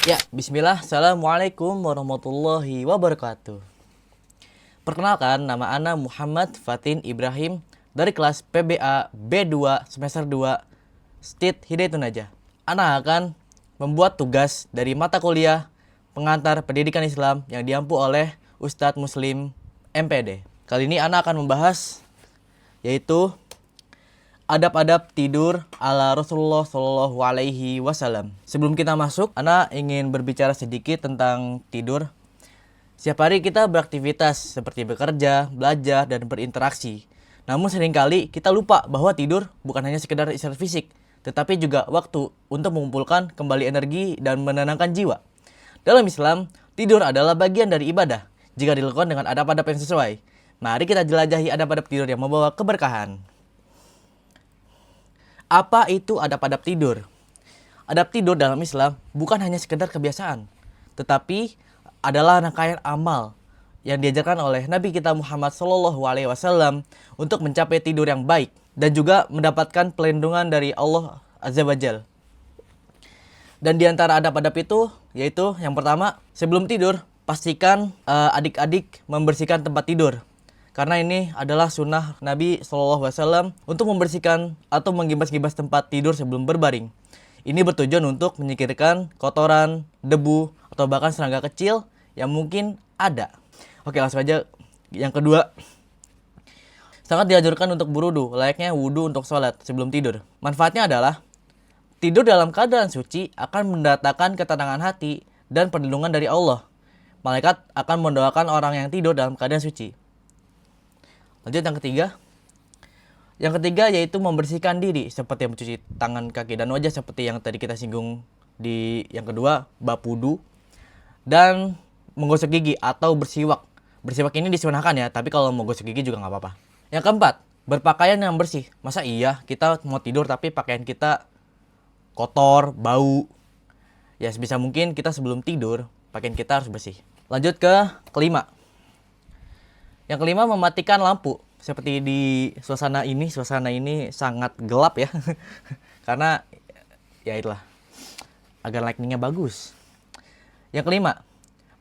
Ya, bismillah. Assalamualaikum warahmatullahi wabarakatuh. Perkenalkan, nama Ana Muhammad Fatin Ibrahim dari kelas PBA B2 semester 2 Stit Hidayatun Najah. Ana akan membuat tugas dari mata kuliah pengantar pendidikan Islam yang diampu oleh Ustadz Muslim MPD. Kali ini Ana akan membahas yaitu adab-adab tidur ala Rasulullah Shallallahu Alaihi Wasallam. Sebelum kita masuk, Ana ingin berbicara sedikit tentang tidur. Setiap hari kita beraktivitas seperti bekerja, belajar, dan berinteraksi. Namun seringkali kita lupa bahwa tidur bukan hanya sekedar istirahat fisik, tetapi juga waktu untuk mengumpulkan kembali energi dan menenangkan jiwa. Dalam Islam, tidur adalah bagian dari ibadah jika dilakukan dengan adab-adab yang sesuai. Mari kita jelajahi adab-adab tidur yang membawa keberkahan. Apa itu adab-adab tidur? Adab tidur dalam Islam bukan hanya sekedar kebiasaan, tetapi adalah rangkaian amal yang diajarkan oleh Nabi kita Muhammad SAW untuk mencapai tidur yang baik dan juga mendapatkan perlindungan dari Allah Azza wa Jalla. Dan di antara adab-adab itu yaitu yang pertama, sebelum tidur pastikan adik-adik membersihkan tempat tidur. Karena ini adalah sunnah Nabi SAW untuk membersihkan atau menggibas-gibas tempat tidur sebelum berbaring. Ini bertujuan untuk menyingkirkan kotoran, debu, atau bahkan serangga kecil yang mungkin ada. Oke, langsung aja. Yang kedua, sangat dianjurkan untuk berwudu, layaknya wudu untuk sholat sebelum tidur. Manfaatnya adalah tidur dalam keadaan suci akan mendatangkan ketenangan hati dan perlindungan dari Allah. Malaikat akan mendoakan orang yang tidur dalam keadaan suci. Lanjut yang ketiga. Yang ketiga yaitu membersihkan diri seperti mencuci tangan, kaki, dan wajah seperti yang tadi kita singgung di yang kedua, bab wudu. Dan menggosok gigi atau bersiwak. Bersiwak ini disunahkan ya, tapi kalau mau gosok gigi juga nggak apa-apa. Yang keempat, berpakaian yang bersih. Masa iya kita mau tidur tapi pakaian kita kotor, bau? Ya sebisa mungkin kita sebelum tidur pakaian kita harus bersih. Lanjut ke kelima. Yang kelima, mematikan lampu. Seperti di suasana ini sangat gelap ya. Karena ya itulah, agar lightingnya bagus. Yang kelima,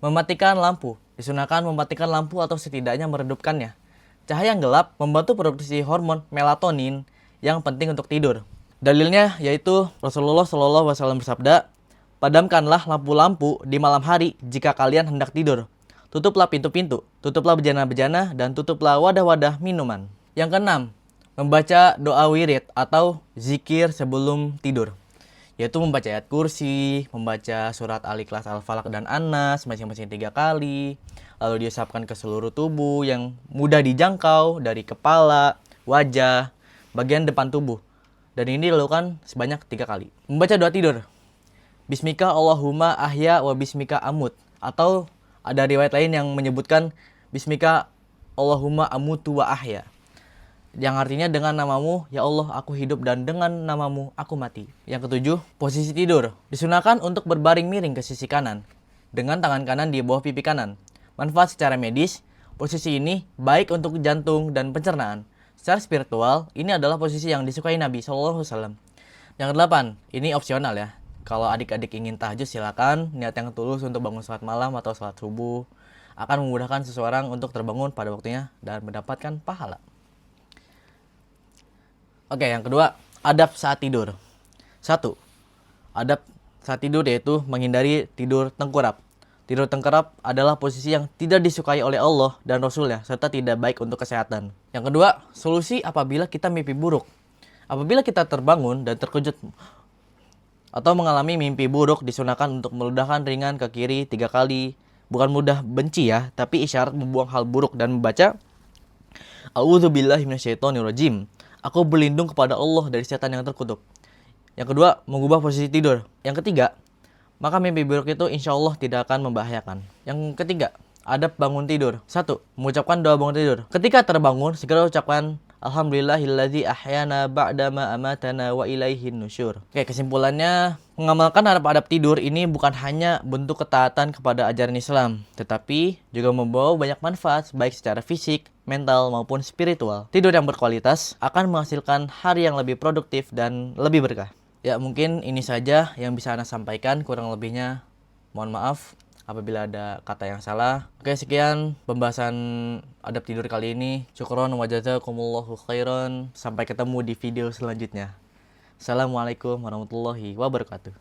mematikan lampu. Disunahkan mematikan lampu atau setidaknya meredupkannya. Cahaya yang gelap membantu produksi hormon melatonin yang penting untuk tidur. Dalilnya yaitu Rasulullah SAW bersabda, "Padamkanlah lampu-lampu di malam hari jika kalian hendak tidur. Tutuplah pintu-pintu, tutuplah bejana-bejana, dan tutuplah wadah-wadah minuman." Yang keenam, membaca doa wirid atau zikir sebelum tidur. Yaitu membaca ayat kursi, membaca surat Al-Ikhlas, Al-Falaq, dan An-Nas masing-masing 3 kali. Lalu diusapkan ke seluruh tubuh yang mudah dijangkau dari kepala, wajah, bagian depan tubuh. Dan ini dilakukan sebanyak 3 kali. Membaca doa tidur. Bismika Allahumma ahya wa bismika amut. Atau ada riwayat lain yang menyebutkan Bismika Allahumma amutu wa ahya. Yang artinya dengan namamu ya Allah aku hidup dan dengan namamu aku mati. Yang ketujuh, posisi tidur. Disunahkan untuk berbaring miring ke sisi kanan dengan tangan kanan di bawah pipi kanan. Manfaat secara medis, posisi ini baik untuk jantung dan pencernaan. Secara spiritual, ini adalah posisi yang disukai Nabi SAW. Yang kedelapan, ini opsional ya. Kalau adik-adik ingin tahajud silakan, niat yang tulus untuk bangun salat malam atau salat subuh akan memudahkan seseorang untuk terbangun pada waktunya dan mendapatkan pahala. Oke, yang kedua, adab saat tidur. 1. Adab saat tidur yaitu menghindari tidur tengkurap. Tidur tengkurap adalah posisi yang tidak disukai oleh Allah dan Rasulnya serta tidak baik untuk kesehatan. Yang kedua, solusi apabila kita mimpi buruk. Apabila kita terbangun dan terkejut atau mengalami mimpi buruk, disunahkan untuk meludahkan ringan ke kiri 3 kali. Bukan mudah benci ya, tapi isyarat membuang hal buruk dan membaca A'udzubillahi minasyaitonirrajim. Aku berlindung kepada Allah dari setan yang terkutuk. Yang kedua, mengubah posisi tidur. Yang ketiga, maka mimpi buruk itu insya Allah tidak akan membahayakan. Yang ketiga, adab bangun tidur. 1. Mengucapkan doa bangun tidur. Ketika terbangun, segera ucapkan Alhamdulillahilladzi ahyana ba'dama amatana wa ilaihin nusyur. Oke, kesimpulannya, mengamalkan adab-adab tidur ini bukan hanya bentuk ketaatan kepada ajaran Islam, tetapi juga membawa banyak manfaat baik secara fisik, mental maupun spiritual. Tidur yang berkualitas akan menghasilkan hari yang lebih produktif dan lebih berkah. Ya, mungkin ini saja yang bisa Ana sampaikan, kurang lebihnya Mohon maaf apabila ada kata yang salah. Oke, sekian pembahasan adab tidur kali ini. Syukron wa jazakumullahu khairan. Sampai ketemu di video selanjutnya. Assalamualaikum warahmatullahi wabarakatuh.